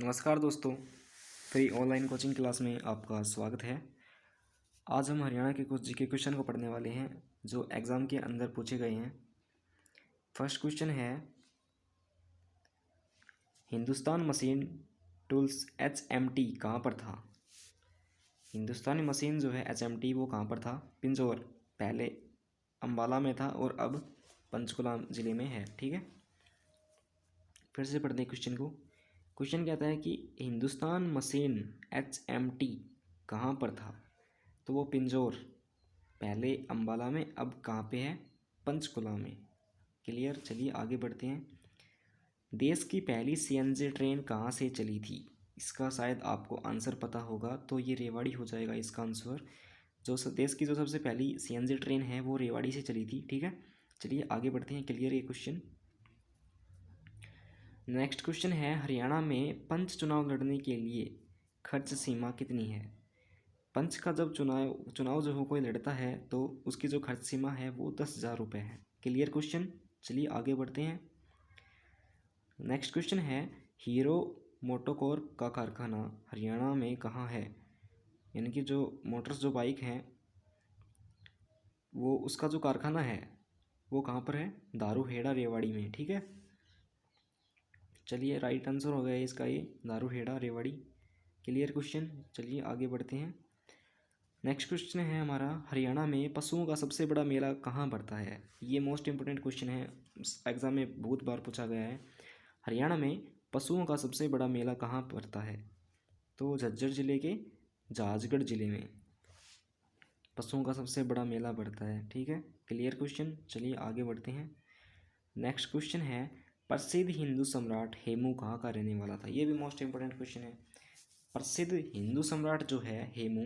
नमस्कार दोस्तों, free online coaching class में आपका स्वागत है। आज हम हरियाणा के कुछ जीके क्वेश्चन को पढ़ने वाले हैं जो एग्ज़ाम के अंदर पूछे गए हैं। फर्स्ट क्वेश्चन है, हिंदुस्तान मशीन टूल्स HMT कहाँ पर था? हिंदुस्तानी मशीन जो है HMT वो कहाँ पर था? पिंजौर, पहले अम्बाला में था और अब पंचकुला ज़िले में है। ठीक है, फिर से पढ़ते हैं क्वेश्चन को। क्वेश्चन कहता है कि हिंदुस्तान मशीन HMT कहाँ पर था? तो वो पिंजौर, पहले अम्बाला में, अब कहाँ पे है? पंचकुला में। क्लियर। चलिए आगे बढ़ते हैं। देश की पहली CNG ट्रेन कहाँ से चली थी? इसका शायद आपको आंसर पता होगा, तो ये रेवाड़ी हो जाएगा इसका आंसर। देश की जो सबसे पहली CNG ट्रेन है वो रेवाड़ी से चली थी। ठीक है, चलिए आगे बढ़ते हैं। क्लियर ये क्वेश्चन। नेक्स्ट क्वेश्चन है, हरियाणा में पंच चुनाव लड़ने के लिए खर्च सीमा कितनी है? पंच का जब चुनाव जो हो कोई लड़ता है तो उसकी जो खर्च सीमा है वो 10,000 रुपये है। Clear question. चलिए आगे बढ़ते हैं। नेक्स्ट क्वेश्चन है, हीरो मोटोकॉर्प का कारखाना हरियाणा में कहाँ है? यानी कि जो मोटर्स जो बाइक हैं वो उसका जो कारखाना है वो कहाँ पर है? दारूहेड़ा रेवाड़ी में। ठीक है, चलिए राइट आंसर हो गया इसका, ये दारूहेड़ा रेवाड़ी। Clear question. चलिए आगे बढ़ते हैं। नेक्स्ट क्वेश्चन है हमारा, हरियाणा में पशुओं का सबसे बड़ा मेला कहाँ पड़ता है? ये मोस्ट इंपोर्टेंट क्वेश्चन है, एग्जाम में बहुत बार पूछा गया है। हरियाणा में पशुओं का सबसे बड़ा मेला कहाँ पड़ता है? तो झज्जर जिले के जहाजगढ़ जिले में पशुओं का सबसे बड़ा मेला पड़ता है। ठीक है, क्लियर क्वेश्चन। चलिए आगे बढ़ते हैं। नेक्स्ट क्वेश्चन है, प्रसिद्ध हिंदू सम्राट हेमू कहाँ का रहने वाला था? ये भी मोस्ट इंपोर्टेंट क्वेश्चन है। प्रसिद्ध हिंदू सम्राट जो है हेमू,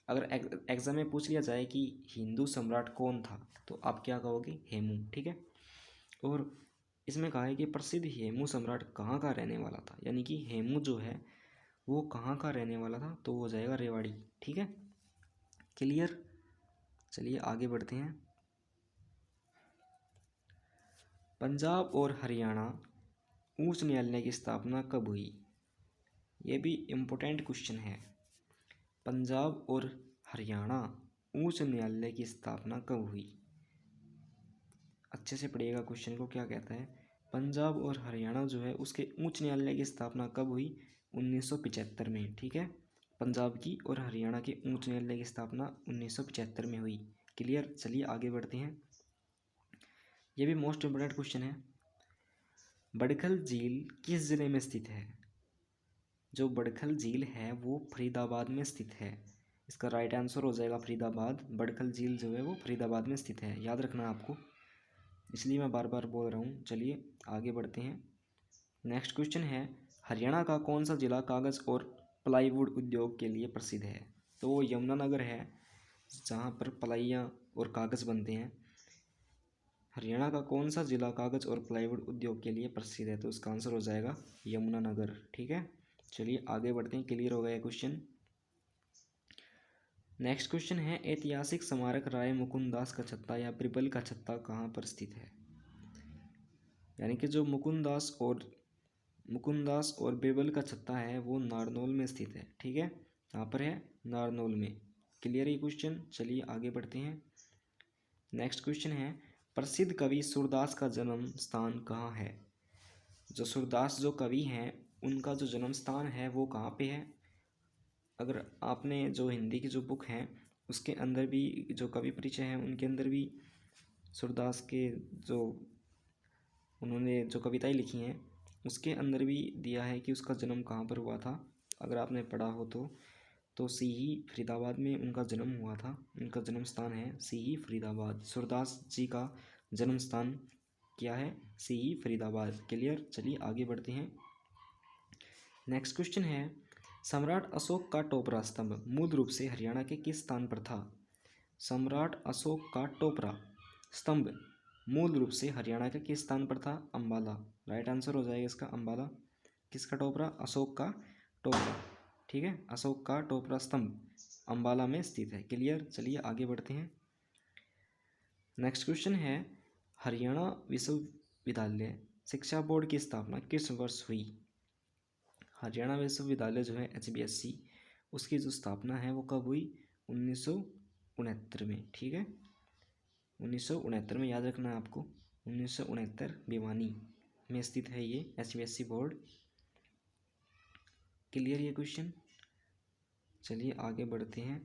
अगर एग्जाम में पूछ लिया जाए कि हिंदू सम्राट कौन था तो आप क्या कहोगे? हेमू। ठीक है, और इसमें कहा है कि प्रसिद्ध हेमू सम्राट कहाँ का रहने वाला था, यानी कि हेमू जो है वो कहाँ का रहने वाला था, तो वो हो जाएगा रेवाड़ी। ठीक है, क्लियर। चलिए आगे बढ़ते हैं। पंजाब और हरियाणा उच्च न्यायालय की स्थापना कब हुई? ये भी इम्पोर्टेंट क्वेश्चन है। पंजाब और हरियाणा उच्च न्यायालय की स्थापना कब हुई? अच्छे से पढ़िएगा क्वेश्चन को, क्या कहता है। पंजाब और हरियाणा जो है उसके उच्च न्यायालय की स्थापना कब हुई? 1975 में। ठीक है, पंजाब की और हरियाणा के उच्च न्यायालय की स्थापना 1975 में हुई। क्लियर। चलिए आगे बढ़ते हैं। यह भी मोस्ट इम्पोर्टेंट क्वेश्चन है, बड़खल झील किस जिले में स्थित है? जो बड़खल झील है वो फरीदाबाद में स्थित है। इसका राइट आंसर हो जाएगा फरीदाबाद। बड़खल झील जो है वो फरीदाबाद में स्थित है, याद रखना आपको, इसलिए मैं बार बार बोल रहा हूँ। चलिए आगे बढ़ते हैं। नेक्स्ट क्वेश्चन है, हरियाणा का कौन सा जिला कागज़ और प्लाईवुड उद्योग के लिए प्रसिद्ध है? तो वो यमुनानगर है, जहाँ पर प्लाइयाँ और कागज़ बनते हैं। हरियाणा का कौन सा जिला कागज़ और प्लाईवुड उद्योग के लिए प्रसिद्ध है? तो इसका आंसर हो जाएगा यमुनानगर। ठीक है, चलिए आगे बढ़ते हैं। क्लियर हो गया क्वेश्चन। नेक्स्ट क्वेश्चन है, ऐतिहासिक स्मारक राय मुकुंदास का छत्ता या बिरबल का छत्ता कहाँ पर स्थित है? यानी कि जो मुकुंदास और बिरबल का छत्ता है वो नारनौल में स्थित है। ठीक है, कहाँ पर है? नारनौल में। क्लियर ये क्वेश्चन। चलिए आगे बढ़ते हैं। नेक्स्ट क्वेश्चन है, प्रसिद्ध कवि सूरदास का जन्म स्थान कहाँ है? जो सूरदास जो कवि हैं उनका जो जन्म स्थान है वो कहाँ पे है? अगर आपने जो हिंदी की जो बुक हैं उसके अंदर भी जो कवि परिचय हैं उनके अंदर भी सूरदास के जो उन्होंने जो कविताएं लिखी हैं उसके अंदर भी दिया है कि उसका जन्म कहाँ पर हुआ था। अगर आपने पढ़ा हो तो सीही फरीदाबाद में उनका जन्म हुआ था। उनका जन्म स्थान है सीही फरीदाबाद। सूरदास जी का जन्म स्थान क्या है? सीही फरीदाबाद। क्लियर। चलिए आगे बढ़ते हैं। नेक्स्ट क्वेश्चन है, सम्राट अशोक का टोपरा स्तंभ मूल रूप से हरियाणा के किस स्थान पर था? सम्राट अशोक का टोपरा स्तंभ मूल रूप से हरियाणा के किस स्थान पर था? अम्बाला। राइट आंसर हो जाएगा इसका अम्बाला। किसका टोपरा? अशोक का टोपरा। ठीक है, अशोक का टोपरा स्तंभ अम्बाला में स्थित है। क्लियर। चलिए आगे बढ़ते हैं। नेक्स्ट क्वेश्चन है, हरियाणा विश्वविद्यालय शिक्षा बोर्ड की स्थापना किस वर्ष हुई? हरियाणा विश्वविद्यालय जो है HBSC, उसकी जो स्थापना है वो कब हुई? 1969 में। ठीक है, 1969 में, याद रखना है आपको। 1969 भिवानी में स्थित है ये HBSC बोर्ड। क्लियर ये क्वेश्चन? चलिए आगे बढ़ते हैं।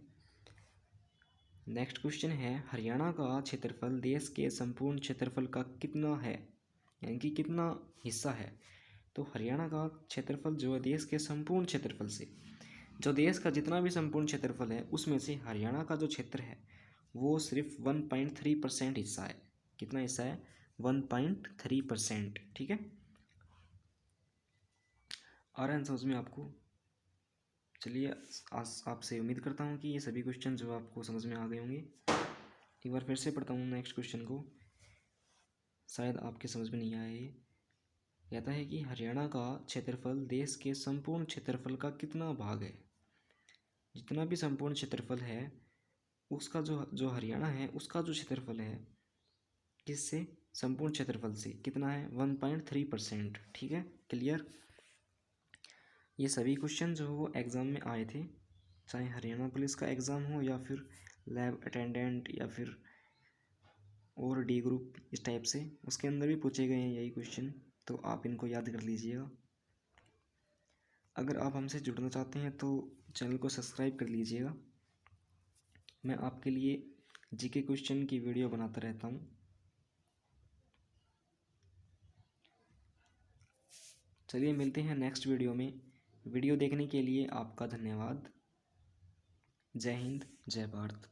नेक्स्ट क्वेश्चन है, हरियाणा का क्षेत्रफल देश के संपूर्ण क्षेत्रफल का कितना है, यानी कि कितना हिस्सा है? तो हरियाणा का क्षेत्रफल जो है देश के संपूर्ण क्षेत्रफल से, जो देश का जितना भी संपूर्ण क्षेत्रफल है उसमें से हरियाणा का जो क्षेत्र है वो सिर्फ 1.3% हिस्सा है। कितना हिस्सा है? 1.3%। ठीक है, आ रहा है समझ में आपको? चलिए आपसे उम्मीद करता हूँ कि ये सभी क्वेश्चन जो आपको समझ में आ गए होंगे। एक बार फिर से पढ़ता हूँ नेक्स्ट क्वेश्चन को, शायद आपके समझ में नहीं आया। ये कहता है कि हरियाणा का क्षेत्रफल देश के संपूर्ण क्षेत्रफल का कितना भाग है? जितना भी संपूर्ण क्षेत्रफल है उसका जो हरियाणा है उसका जो क्षेत्रफल है किससे? संपूर्ण क्षेत्रफल से कितना है? 1.3%। ठीक है, क्लियर? ये सभी क्वेश्चन जो वो एग्ज़ाम में आए थे, चाहे हरियाणा पुलिस का एग्ज़ाम हो या फिर लैब अटेंडेंट या फिर और डी ग्रुप इस टाइप से, उसके अंदर भी पूछे गए हैं यही क्वेश्चन, तो आप इनको याद कर लीजिएगा। अगर आप हमसे जुड़ना चाहते हैं तो चैनल को सब्सक्राइब कर लीजिएगा। मैं आपके लिए जीके क्वेश्चन की वीडियो बनाता रहता हूँ। चलिए मिलते हैं नेक्स्ट वीडियो में। वीडियो देखने के लिए आपका धन्यवाद। जय हिंद, जय भारत।